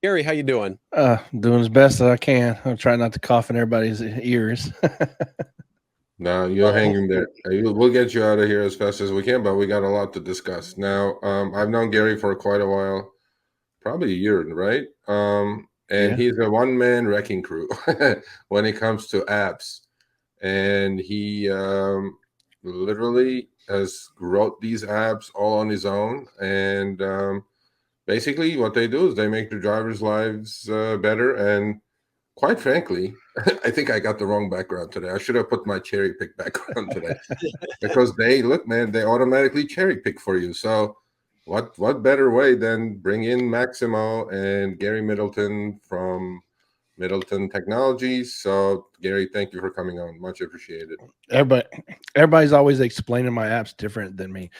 Gary, how you doing? Doing as best as I can. I'm trying not to cough in everybody's ears. No, you're Well, hanging there. We'll get you out of here as fast as we can, but we got a lot to discuss. Now, I've known Gary for quite a while, probably a year, right? And Yeah. he's a one-man wrecking crew when it comes to apps. And he literally has wrote these apps all on his own. And basically, what they do is they make the drivers' lives better. And quite frankly, I think I got the wrong background today. I should have put my cherry pick background today because they look, man, they automatically cherry pick for you. So, what better way than bring in Maximo and Gary Middleton from Middleton Technologies? So, Gary, thank you for coming on. Much appreciated. Everybody, everybody's always explaining my apps different than me,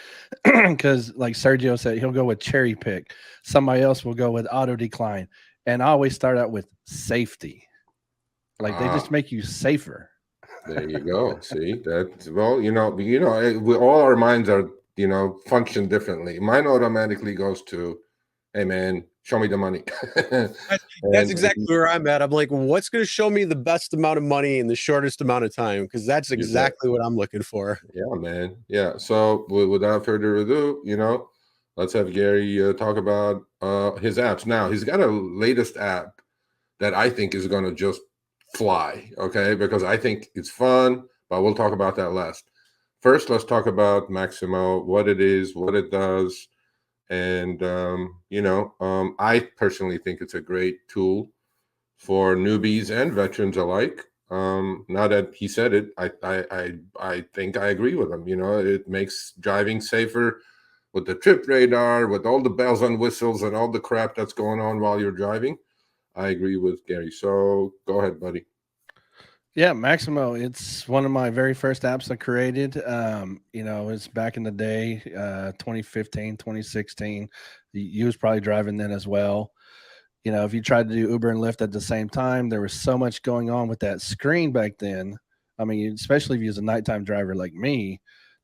because like Sergio said, he'll go with cherry pick. Somebody else will go with auto decline, and I always start out with safety. Like they Ah, just make you safer. there you go. See that? Well, we all our minds are function differently. Mine automatically goes to, hey man, show me the money. that's And exactly where I'm at. I'm like, what's going to show me the best amount of money in the shortest amount of time? Because that's you bet. exactly what I'm looking for. Yeah, man. Yeah. So without further ado, let's have Gary talk about his apps. Now he's got a latest app that I think is going to just fly. Okay, because I think it's fun, but we'll talk about that last. First, let's talk about Maximo, what it is, what it does, and I personally think it's a great tool for newbies and veterans alike. Now that he said it, I think I agree with him. It makes driving safer with the trip radar, with all the bells and whistles and all the crap that's going on while you're driving. I agree with Gary. So go ahead, buddy. Yeah, Maximo. It's one of my very first apps I created. It's back in the day, 2015, 2016. You was probably driving then as well. If you tried to do Uber and Lyft at the same time, there was so much going on with that screen back then. I mean, especially if you was a nighttime driver like me,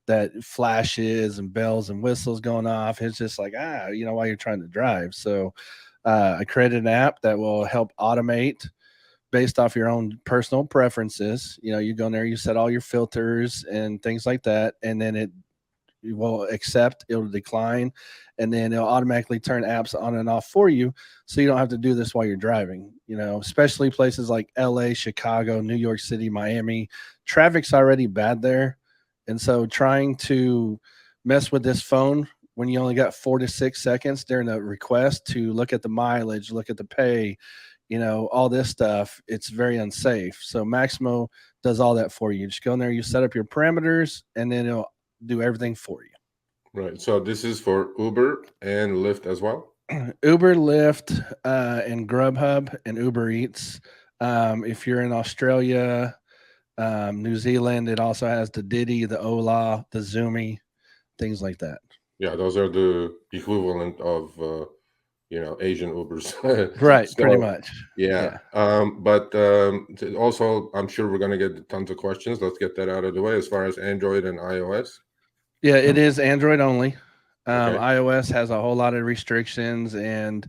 that flashes and bells and whistles going off. It's just like, while you're trying to drive. So I created an app that will help automate based off your own personal preferences. You go in there, you set all your filters and things like that, and then it will accept, it'll decline, and then it'll automatically turn apps on and off for you, so you don't have to do this while you're driving. Especially places like LA, Chicago, New York City, Miami. Traffic's already bad there, and so trying to mess with this phone when you only got 4 to 6 seconds during the request to look at the mileage, look at the pay, all this stuff, it's very unsafe. So Maximo does all that for you. Just go in there, you set up your parameters, and then it'll do everything for you. Right. So this is for Uber and Lyft as well. Uber, Lyft, and Grubhub and Uber Eats. If you're in Australia, New Zealand, it also has the Diddy, the Ola, the Zoomy, things like that. Yeah, those are the equivalent of Asian Ubers. Right, pretty So much. yeah, Yeah. but also I'm sure we're gonna get tons of questions. Let's get that out of the way as far as Android and iOS. Yeah, it is Android only. Okay. iOS has a whole lot of restrictions, and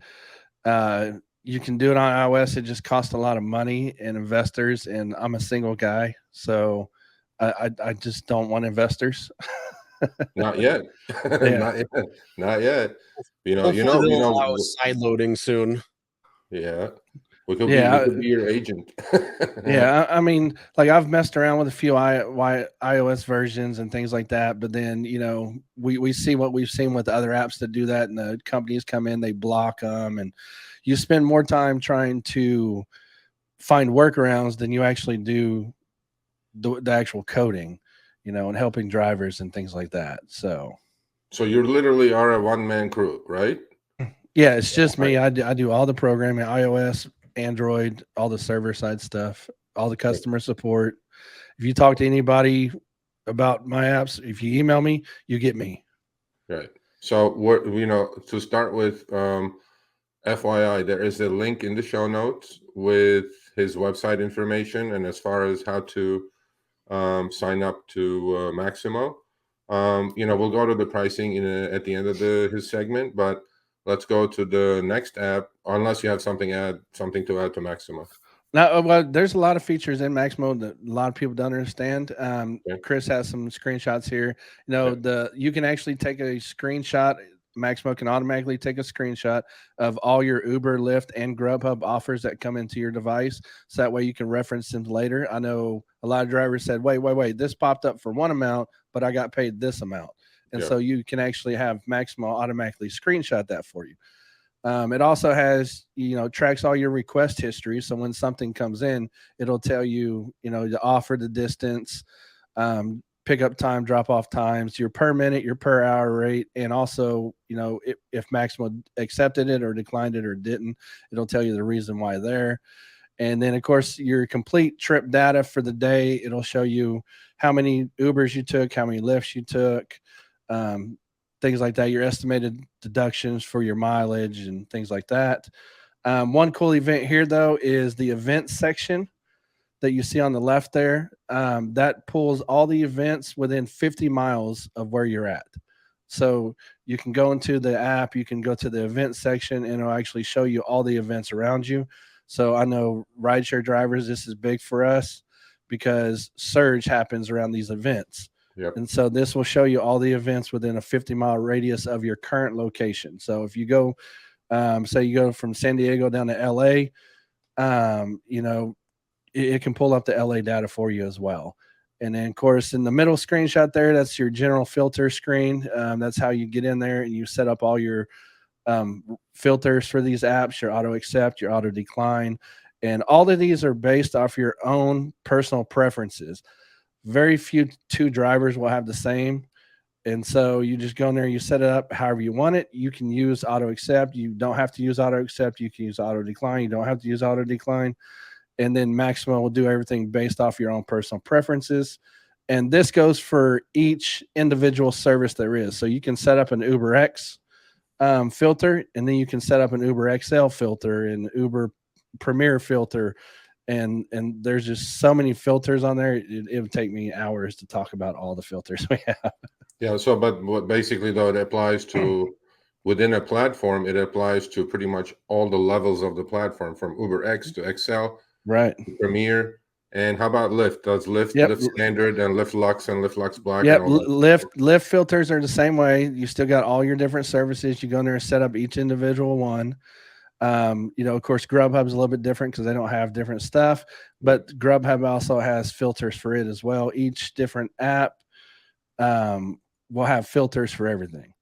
uh, you can do it on iOS. It just costs a lot of money and investors, and I'm a single guy, so I just don't want investors. Not yet. Yeah. Not yet. Not yet. Hopefully, they'll allow side loading soon. Yeah. We Yeah, could be your agent. yeah. I mean, like I've messed around with a few iOS versions and things like that, but then we see what we've seen with other apps that do that, and the companies come in, they block them, and you spend more time trying to find workarounds than you actually do the actual coding, and helping drivers and things like that. So So you literally are a one-man crew, right? yeah, it's just Right. me. I do all the programming, iOS, Android, all the server side stuff, all the customer support. If you talk to anybody about my apps, if you email me, you get me. Right. So what to start with, FYI, there is a link in the show notes with his website information and as far as how to sign up to Maximo. We'll go to the pricing at the end of his segment, but let's go to the next app, unless you have something to add to Maximo. Now, well, there's a lot of features in Maximo that a lot of people don't understand. Chris has some screenshots here. You can actually take a screenshot. Maximo can automatically take a screenshot of all your Uber, Lyft, and Grubhub offers that come into your device. So that way you can reference them later. I know a lot of drivers said, wait, this popped up for one amount, but I got paid this amount. And so you can actually have Maximo automatically screenshot that for you. It also has, tracks all your request history. So when something comes in, it'll tell you, the offer, the distance, pickup time, drop off times, your per minute, your per hour rate. And also, if Maximo accepted it or declined it or didn't, it'll tell you the reason why there. And then, of course, your complete trip data for the day. It'll show you how many Ubers you took, how many Lyfts you took, things like that, your estimated deductions for your mileage and things like that. One cool event here, though, is the events section that you see on the left there. That pulls all the events within 50 miles of where you're at. So you can go into the app, you can go to the events section, and it'll actually show you all the events around you. So I know rideshare drivers, this is big for us because surge happens around these events. Yep. And so this will show you all the events within a 50-mile radius of your current location. So if you go, say you go from San Diego down to LA, it can pull up the LA data for you as well. And then, of course, in the middle screenshot there, that's your general filter screen. That's how you get in there and you set up all your filters for these apps, your auto accept, your auto decline. And all of these are based off your own personal preferences. Very few two drivers will have the same. And so you just go in there, you set it up however you want it. You can use auto accept. You don't have to use auto accept. You can use auto decline. You don't have to use auto decline. And then Maximo will do everything based off your own personal preferences. And this goes for each individual service there is. So you can set up an Uber X filter, and then you can set up an Uber XL filter and Uber Premier filter. And there's just so many filters on there. It would take me hours to talk about all the filters we have. Yeah. So, but basically, though, it applies to within a platform. It applies to pretty much all the levels of the platform, from Uber X to XL, right? To Premier. And how about Lyft? Does Lyft Lyft Standard and Lyft Lux and Lyft Lux Black? Yep. Lyft filters are the same way. You still got all your different services. You go in there and set up each individual one. Of course, Grubhub is a little bit different because they don't have different stuff, but Grubhub also has filters for it as well. Each different app will have filters for everything.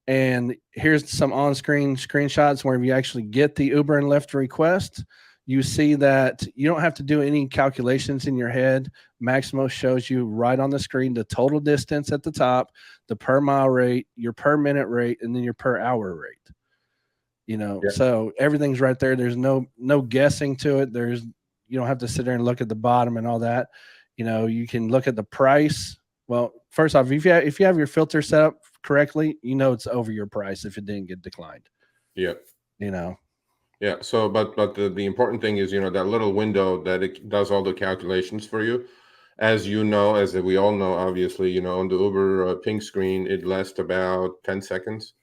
And here's some on-screen screenshots where you actually get the Uber and Lyft request. You see that you don't have to do any calculations in your head. Maximo shows you right on the screen the total distance at the top, the per mile rate, your per minute rate, and then your per hour rate. So everything's right there. There's no guessing to it. You don't have to sit there and look at the bottom and all that. You can look at the price. Well, first off, if you have your filter set up correctly, it's over your price if it didn't get declined. Yeah. Yeah. So, but the important thing is, that little window that it does all the calculations for you. As as we all know, obviously, on the Uber ping screen, it lasts about 10 seconds.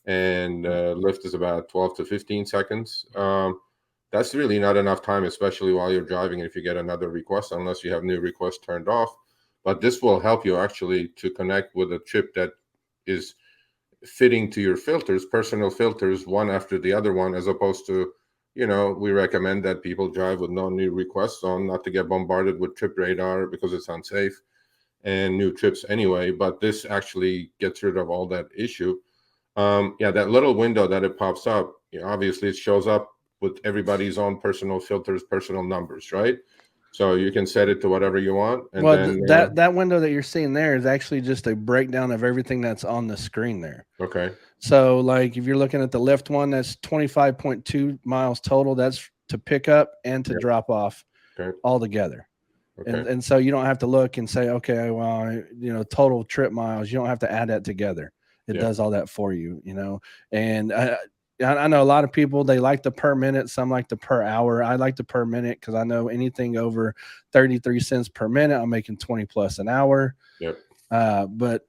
And Lyft is about 12 to 15 seconds. That's really not enough time, especially while you're driving, if you get another request, unless you have new requests turned off. But this will help you actually to connect with a trip that is fitting to your filters, personal filters, one after the other one, as opposed to, we recommend that people drive with no new requests on, not to get bombarded with trip radar because it's unsafe and new trips anyway. But this actually gets rid of all that issue. That little window that it pops up, obviously it shows up with everybody's own personal filters, personal numbers, right? So you can set it to whatever you want. And then that window that you're seeing there is actually just a breakdown of everything that's on the screen there. Okay. So like if you're looking at the Lyft one, that's 25.2 miles total. That's to pick up and to drop off all together. Okay. And so you don't have to look and say, okay, well, total trip miles. You don't have to add that together. It does all that for you, and I know a lot of people, they like the per minute. Some like the per hour. I like the per minute because I know anything over 33 cents per minute, I'm making 20 plus an hour. Yep. But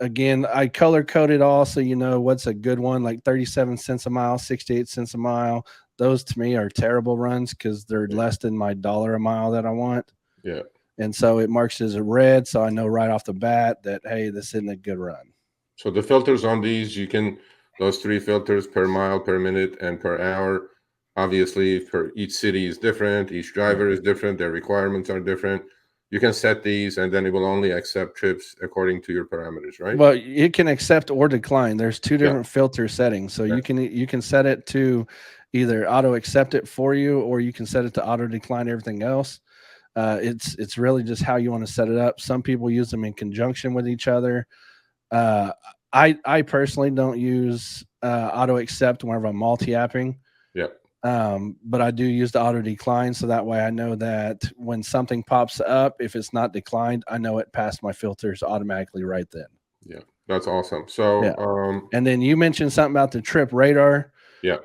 again, I color coded all so you know what's a good one, like 37 cents a mile, 68 cents a mile. Those to me are terrible runs because they're less than my $1 a mile that I want. Yeah. And so it marks as a red, so I know right off the bat that, hey, this isn't a good run. So the filters on these, those 3 filters per mile, per minute, and per hour. Obviously, for each city is different. Each driver is different. Their requirements are different. You can set these, and then it will only accept trips according to your parameters, right? Well, it can accept or decline. There's 2 different filter settings, so you can set it to either auto accept it for you, or you can set it to auto decline everything else. It's really just how you want to set it up. Some people use them in conjunction with each other. I personally don't use auto accept whenever I'm multi-apping. Yeah. But I do use the auto decline, so that way I know that when something pops up, if it's not declined, I know it passed my filters automatically right then. Yeah, that's awesome. So and then you mentioned something about the trip radar. Yeah.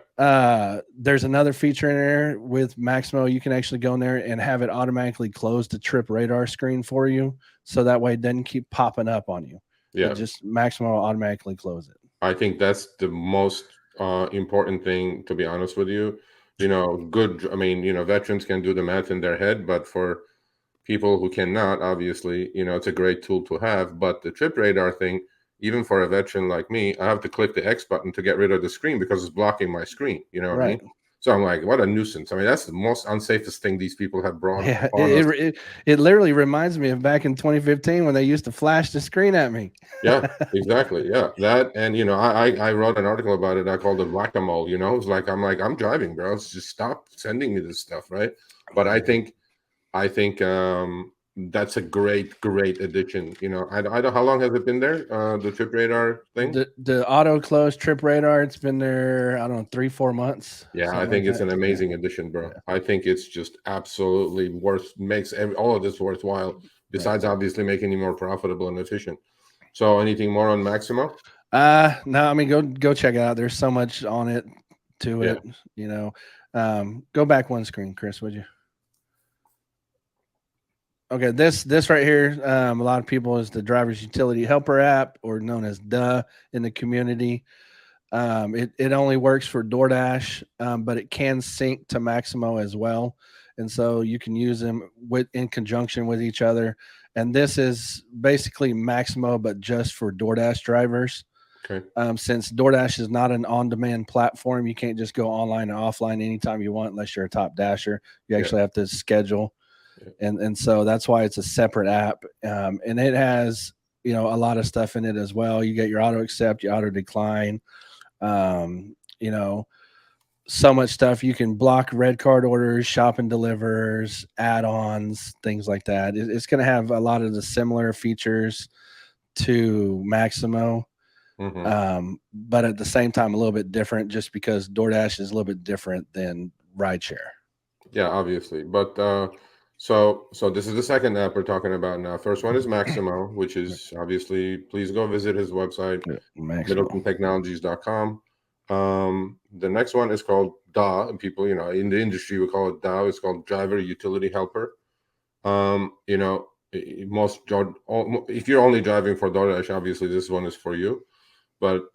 There's another feature in there with Maximo. You can actually go in there and have it automatically close the trip radar screen for you, so that way it doesn't keep popping up on you. Yeah, just Maximo will automatically close it. I think that's the most important thing, to be honest with you. Veterans can do the math in their head, but for people who cannot, obviously, it's a great tool to have. But the trip radar thing, even for a veteran like me, I have to click the X button to get rid of the screen because it's blocking my screen. You know what I mean? So I'm like, what a nuisance. I mean, that's the most unsafest thing these people have brought on us. It literally reminds me of back in 2015 when they used to flash the screen at me. Yeah, exactly. Yeah, that. And, I wrote an article about it. I called it whack-a-mole. It's like, I'm driving, bro. Just stop sending me this stuff, right? But I think that's a great addition. I don't, how long has it been there, the trip radar thing? The auto close trip radar, it's been there, I don't know, 3-4 months. Yeah, I think it's an amazing addition, bro. I think it's just absolutely makes all of this worthwhile, besides obviously making you more profitable and efficient. So anything more on Maximo? No, I mean, go check it out. There's so much on it to it, go back one screen, Chris, would you? Okay, this right here, a lot of people is the driver's utility helper app, or known as DUH in the community. It only works for Doordash, but it can sync to Maximo as well, and so you can use them in conjunction with each other. And this is basically Maximo, but just for Doordash drivers. Okay. Since Doordash is not an on-demand platform, you can't just go online and offline anytime you want unless you're a top dasher. You actually have to schedule. And so that's why it's a separate app. And it has, a lot of stuff in it as well. You get your auto accept, your auto decline, so much stuff. You can block red card orders, shop and delivers, add-ons, things like that. It's going to have a lot of the similar features to Maximo, but at the same time, a little bit different, just because Doordash is a little bit different than RideShare. Yeah, obviously. But so this is the second app we're talking about now. First one is Maximo, which is obviously, please go visit his website, MiddletonTechnologies.com. The next one is called DA, and people, in the industry we call it DA. It's called Driver Utility Helper. If you're only driving for Doordash, obviously this one is for you. But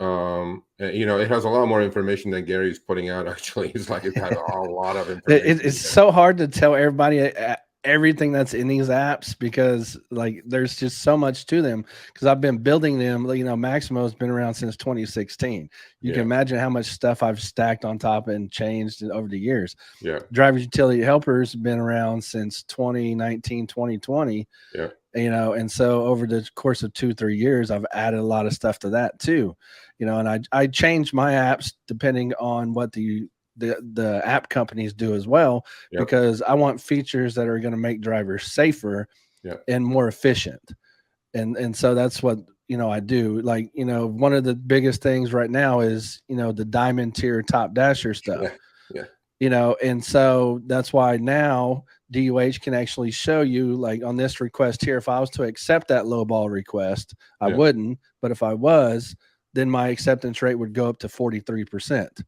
it has a lot more information than Gary's putting out. Actually, it's like it has a lot of information. It's so hard to tell everybody everything that's in these apps, because there's just so much to them, because I've been building them. Maximo has been around since 2016. You can imagine how much stuff I've stacked on top and changed over the years. Driver's utility helpers have been around since 2019, 2020. And so over the course of 2-3 years, I've added a lot of stuff to that too. And I change my apps depending on what the app companies do as well, because I want features that are going to make drivers safer and more efficient. And so that's what, I do. One of the biggest things right now is, the diamond tier top dasher stuff, and so that's why now DUH can actually show you, on this request here, if I was to accept that low ball request, I wouldn't, but if I was, then my acceptance rate would go up to 43%.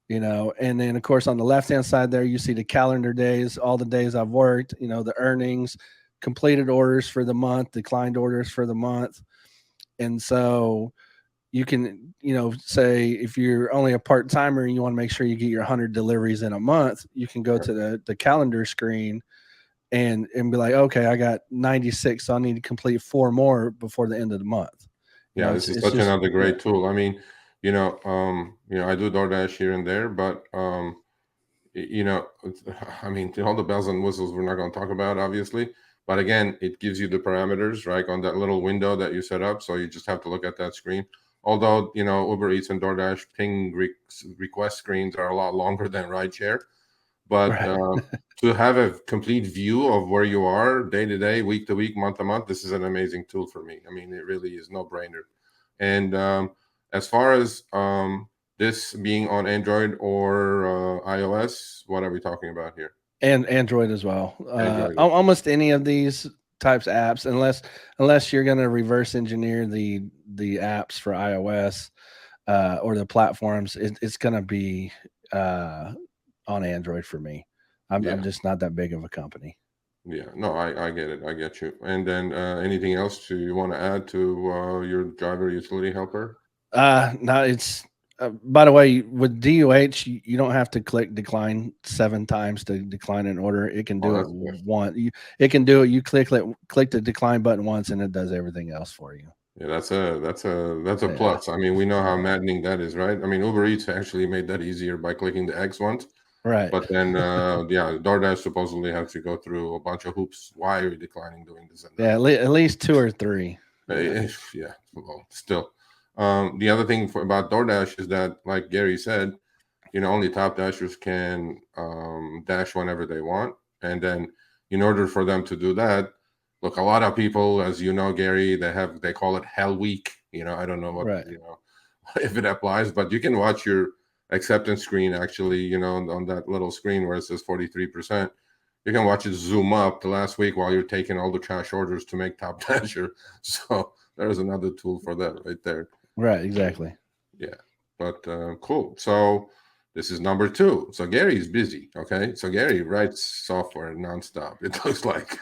And then of course on the left-hand side there, you see the calendar days, all the days I've worked, the earnings, completed orders for the month, declined orders for the month. And so you can, say if you're only a part-timer and you want to make sure you get your 100 deliveries in a month, you can go to the calendar screen and be like, okay, I got 96, so I need to complete 4 more before the end of the month. Yeah, this is such another great tool. I mean, I do DoorDash here and there, but I mean, all the bells and whistles we're not going to talk about, obviously. But again, it gives you the parameters, right, on that little window that you set up. So you just have to look at that screen. Although, Uber Eats and DoorDash ping request screens are a lot longer than RideShare. But to have a complete view of where you are day to day, week to week, month to month, this is an amazing tool for me. I mean, it really is no brainer. And as far as this being on Android or iOS, what are we talking about here? And Android as well. Android. Almost any of these types of apps, unless you're going to reverse engineer the apps for iOS or the platforms, it's going to be on Android for me. I'm just not that big of a company. Yeah, no, I get it. I get you. And then anything else you want to add to your driver utility helper? No, it's by the way, with DUH, you don't have to click decline 7 times to decline an order. It can do it once. It can do it. You click the decline button once, and it does everything else for you. Yeah, that's a plus. I mean, we know how maddening that is, right? I mean, Uber Eats actually made that easier by clicking the X once. Right. But then, DoorDash supposedly has to go through a bunch of hoops. Why are you declining doing this? And that? Yeah, at least 2 or 3. Yeah, well, still. The other thing about DoorDash is that, like Gary said, only top dashers can dash whenever they want. And then in order for them to do that, look, a lot of people, as you know, Gary, they call it Hell Week. I don't know what, if it applies, but you can watch your acceptance screen actually, on that little screen where it says 43%. You can watch it zoom up the last week while you're taking all the cash orders to make top dasher. So there's another tool for that right there. Right, exactly. Yeah, but cool. So this is number 2. So Gary's busy. Okay, so Gary writes software nonstop, it looks like.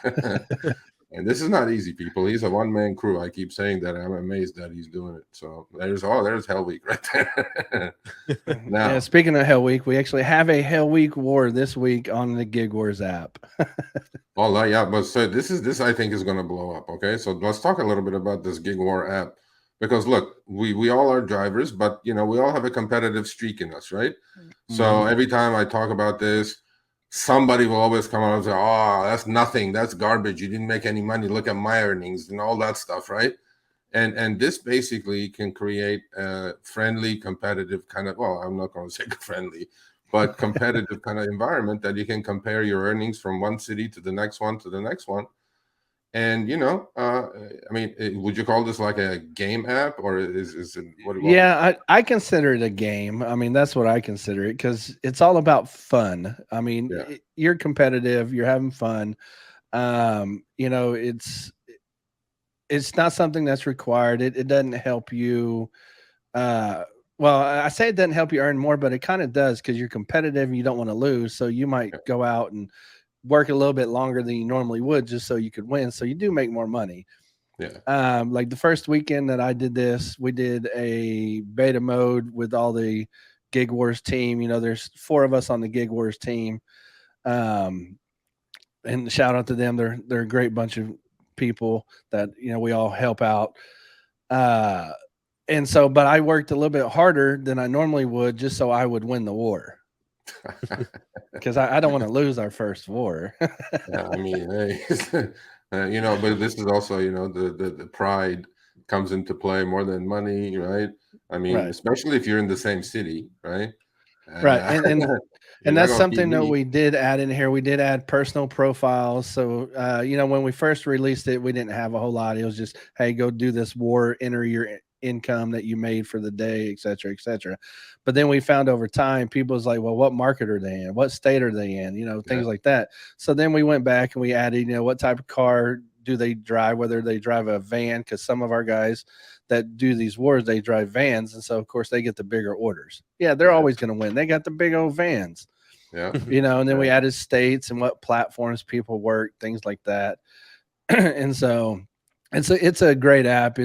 And this is not easy, people. He's a one-man crew. I keep saying that. I'm amazed that he's doing it. So there's Hell Week right there. Now, speaking of Hell Week, we actually have a Hell Week war this week on the Gig Wars app. But so this I think is going to blow up. Okay, so let's talk a little bit about this Gig War app, because look, we all are drivers, but we all have a competitive streak in us, right? Mm-hmm. So every time I talk about this, somebody will always come out and say, "Oh, that's nothing. That's garbage. You didn't make any money. Look at my earnings," and all that stuff, right? And this basically can create a friendly, competitive kind of, well, I'm not going to say friendly, but competitive kind of environment that you can compare your earnings from one city to the next one to the next one. And I mean, would you call this like a game app, or is it what? Yeah, I consider it a game. I mean, that's what I consider it, because it's all about fun. I mean, you're competitive, you're having fun. It's not something that's required. It doesn't help you. Well, I say it doesn't help you earn more, but it kind of does, because you're competitive and you don't want to lose. So you might go out and work a little bit longer than you normally would just so you could win. So you do make more money. Yeah. Like the first weekend that I did this, we did a beta mode with all the Gig Wars team. There's 4 of us on the Gig Wars team. And shout out to them. They're a great bunch of people that, we all help out. And so, but I worked a little bit harder than I normally would just so I would win the war. Because I don't want to lose our first war. Yeah, I mean, hey, but this is also, the pride comes into play more than money, right? I mean, especially if you're in the same city, right? Right. And that's something that we did add in here. We did add personal profiles. So, when we first released it, we didn't have a whole lot. It was just, hey, go do this war, enter your income that you made for the day, et cetera, et cetera. But then we found over time, people was like, well, what market are they in? What state are they in? Things like that. So then we went back and we added, what type of car do they drive, whether they drive a van, because some of our guys that do these wars, they drive vans. And so, of course, they get the bigger orders. Yeah, they're always going to win. They got the big old vans. Yeah. And then we added states and what platforms people work, things like that. And so it's a great app.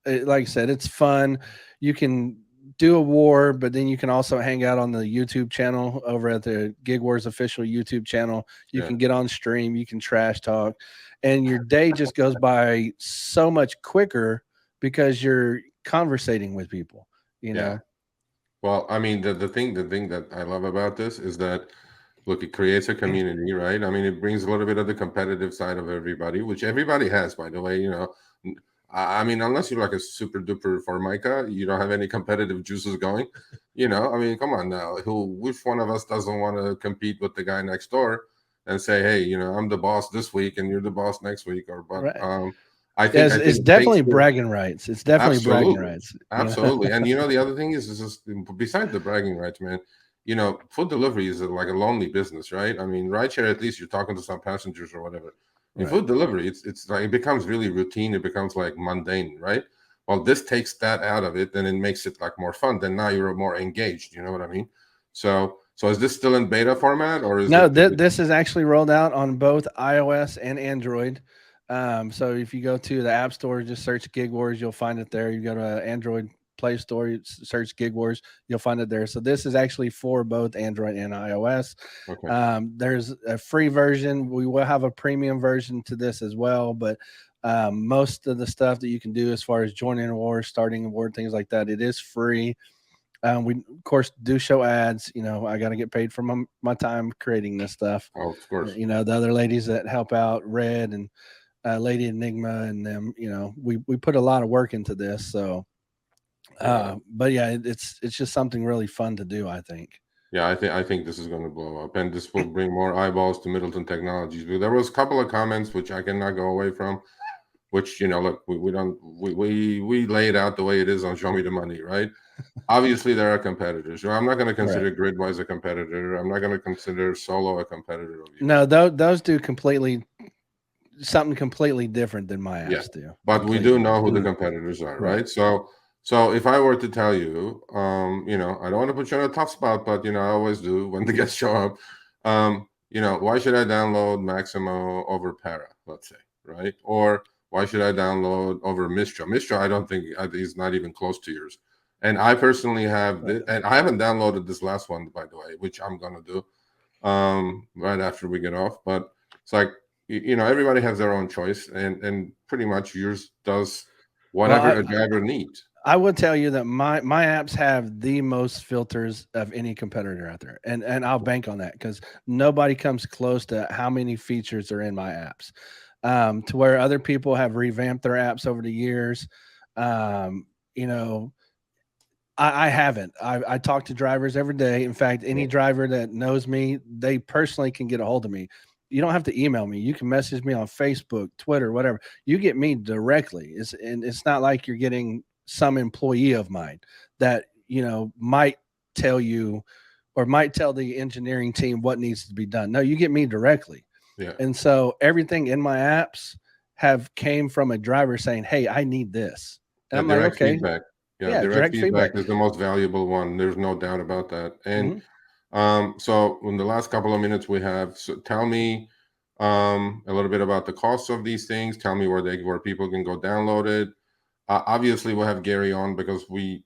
like I said, it's fun. You can do a war, but then you can also hang out on the YouTube channel over at the Gig Wars official YouTube channel. You can get on stream, you can trash talk, and your day just goes by so much quicker because you're conversating with people, you know? Well, I mean, the thing that I love about this is that, look, it creates a community, right? I mean, it brings a little bit of the competitive side of everybody, which everybody has, by the way. You know, I mean, unless you're like a super duper Formica, you don't have any competitive juices going. You know, I mean, come on now. Which one of us doesn't want to compete with the guy next door and say, hey, you know, I'm the boss this week and you're the boss next week, or but Right. I think It's definitely bragging rights. It's definitely bragging rights. Absolutely. And you know, the other thing is just besides the bragging rights, man, you know, food delivery is like a lonely business, right? I mean, rideshare, at least you're talking to some passengers or whatever. In food delivery, it's like it becomes really routine, it becomes like mundane, right? Well, this takes that out of it, then it makes it like more fun. Then now you're more engaged, you know what I mean? So is this still in beta format or is No, it this is actually rolled out on both iOS and Android. So if you go to the App Store, just search Gig Wars, you'll find it there. You go to Android Play Store, you search Gig Wars, you'll find it there. So this is actually for both Android and iOS. There's a free version. We will have a premium version to this as well, but most of the stuff that you can do as far as joining a war, starting a war, things like that, it is free. We of course do show ads. You know, I got to get paid for my time creating this stuff. Oh, of course. You know, the other ladies that help out, Red and Lady Enigma, and them. You know, we put a lot of work into this. So, but yeah, it's just something really fun to do, I think. Yeah, I think this is going to blow up, and this will bring more eyeballs to Middleton Technologies. But there was a couple of comments which I cannot go away from, which, you know, look, we lay it out the way it is on Show Me the Money, right? Obviously, there are competitors. I'm not going to consider Gridwise a competitor. I'm not going to consider Solo a competitor of you. No, those do something completely different than my apps do. But we do know who the competitors are, right? So if I were to tell you, you know, I don't want to put you on a tough spot, but you know, I always do when the guests show up. You know, why should I download Maximo over Para, let's say, right? Or why should I download over Mistral? Mistral, I don't think is not even close to yours. And I personally have, and I haven't downloaded this last one, by the way, which I'm gonna do right after we get off. But it's like, you know, everybody has their own choice, and pretty much yours does whatever a driver needs. I would tell you that my apps have the most filters of any competitor out there, and I'll bank on that because nobody comes close to how many features are in my apps. To where other people have revamped their apps over the years. You know, I haven't. I talk to drivers every day. In fact, any driver that knows me, they personally can get a hold of me. You don't have to email me. You can message me on Facebook, Twitter, whatever. You get me directly. It's not like you're getting some employee of mine that, you know, might tell you or might tell the engineering team what needs to be done. No, you get me directly. Yeah. And so everything in my apps came from a driver saying, hey, I need this. And I'm like, okay. Feedback. Yeah, direct feedback is the most valuable one. There's no doubt about that. And so in the last couple of minutes we have, so tell me a little bit about the costs of these things. Tell me where people can go download it. Obviously, we'll have Gary on because we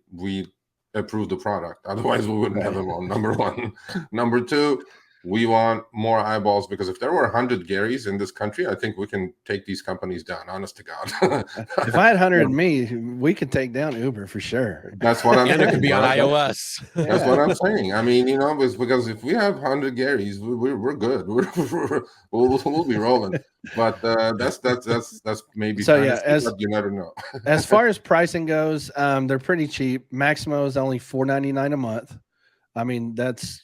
approve the product. Otherwise, we wouldn't have him on. Number one. Number two, we want more eyeballs because if there were 100 Garys in this country, I think we can take these companies down. Honest to God. If I had 100 me, we could take down Uber for sure. That's what I'm saying. And it could be on iOS. That's what I'm saying. I mean, you know, it's because if we have 100 Garys, we're good. We'll be rolling. But that's maybe so. Yeah, you never know. As far as pricing goes, they're pretty cheap. Maximo is only $4.99 a month. I mean,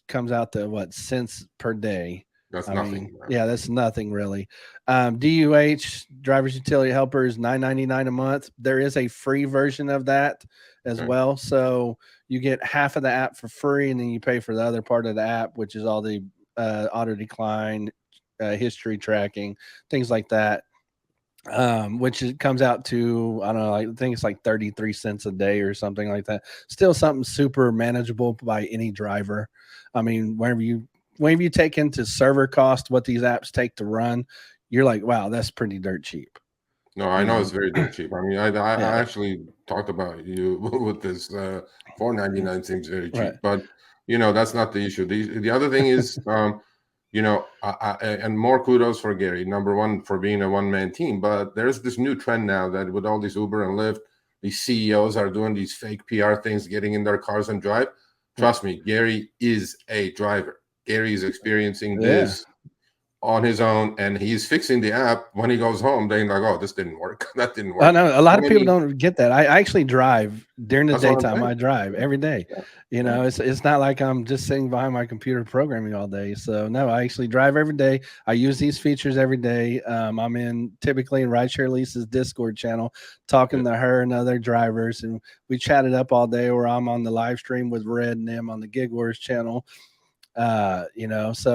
comes out to what, cents per day. That's nothing. Yeah, that's nothing really. DUH, driver's utility helpers, $9.99 a month. There is a free version of that as well. So you get half of the app for free, and then you pay for the other part of the app, which is all the auto decline, history tracking, things like that. Which comes out to, I don't know, I think it's like 33 cents a day or something like that. Still something super manageable by any driver. I mean, whenever you take into server cost what these apps take to run, you're like, wow, that's pretty dirt cheap. No, I know it's very dirt cheap. I mean, I Yeah. actually talked about you with this. $4.99 seems very cheap, Right. but that's not the issue. The other thing is, and more kudos for Gary. Number one, for being a one-man team. But there's this new trend now that with all these Uber and Lyft, these CEOs are doing these fake PR things, getting in their cars and drive. Trust me, Gary is a driver. Gary is experiencing this on his own, and he's fixing the app when he goes home. They're like, "Oh, this didn't work. That didn't work." I know a lot of people don't get that. I actually drive during the That's what I'm daytime. saying. I drive every day. Yeah. It's not like I'm just sitting behind my computer programming all day. So no, I actually drive every day. I use these features every day. I'm typically in RideShare Lisa's Discord channel, talking to her and other drivers, and we chatted up all day. Or I'm on the live stream with Red and them on the Gig Wars channel. So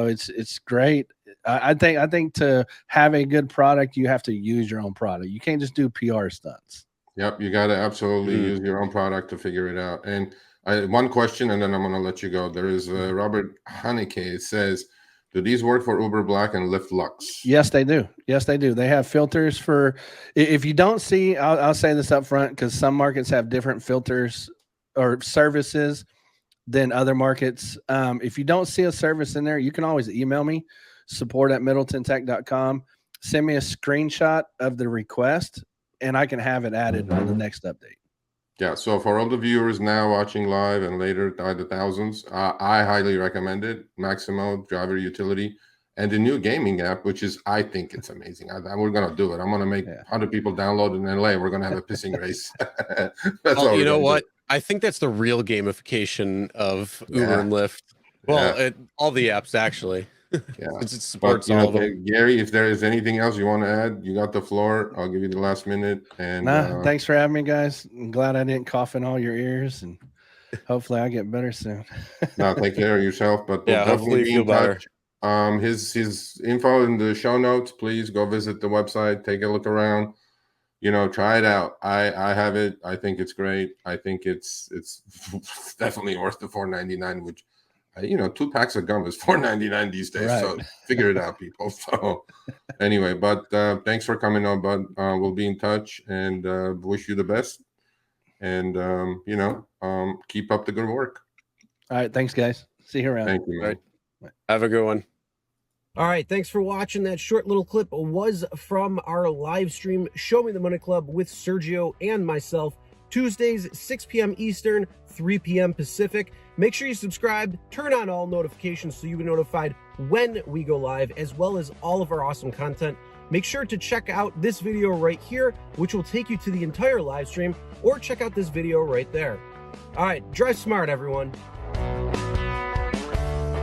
it's great. I think to have a good product, you have to use your own product. You can't just do PR stunts. Yep, you got to absolutely use your own product to figure it out. And one question, and then I'm going to let you go. There is Robert Haneke says, do these work for Uber Black and Lyft Lux? Yes, they do. Yes, they do. They have filters for. If you don't see, I'll say this up front because some markets have different filters or services than other markets. If you don't see a service in there, you can always email me, support@middletontech.com. Send me a screenshot of the request, and I can have it added on the next update. Yeah, so for all the viewers now watching live and later the thousands, I highly recommend it. Maximo, driver utility, and the new gaming app, which is, I think it's amazing. We're going to do it. I'm going to make 100 people download in LA. We're going to have a pissing race. That's all you know what? I think that's the real gamification of Uber and Lyft. Well, all the apps actually. Yeah, it supports all of them. Gary, if there is anything else you want to add, you got the floor. I'll give you the last minute. And thanks for having me, guys. I'm glad I didn't cough in all your ears, and hopefully I get better soon. No, take care of yourself. But yeah, hopefully feel better. His info in the show notes. Please go visit the website. Take a look around. Try it out. I have it. I think it's great. I think it's definitely worth the $4.99, which 2 packs of gum is $4.99 these days. Right. So figure it out, people. So anyway, but thanks for coming on, bud. We'll be in touch and wish you the best. And keep up the good work. All right, thanks, guys. See you around. Thank you, man. Right. Have a good one. All right, thanks for watching. That short little clip was from our live stream, Show Me the Money Club with Sergio and myself, Tuesdays, 6 p.m. Eastern, 3 p.m. Pacific. Make sure you subscribe, turn on all notifications so you'll be notified when we go live, as well as all of our awesome content. Make sure to check out this video right here, which will take you to the entire live stream, or check out this video right there. All right, drive smart, everyone.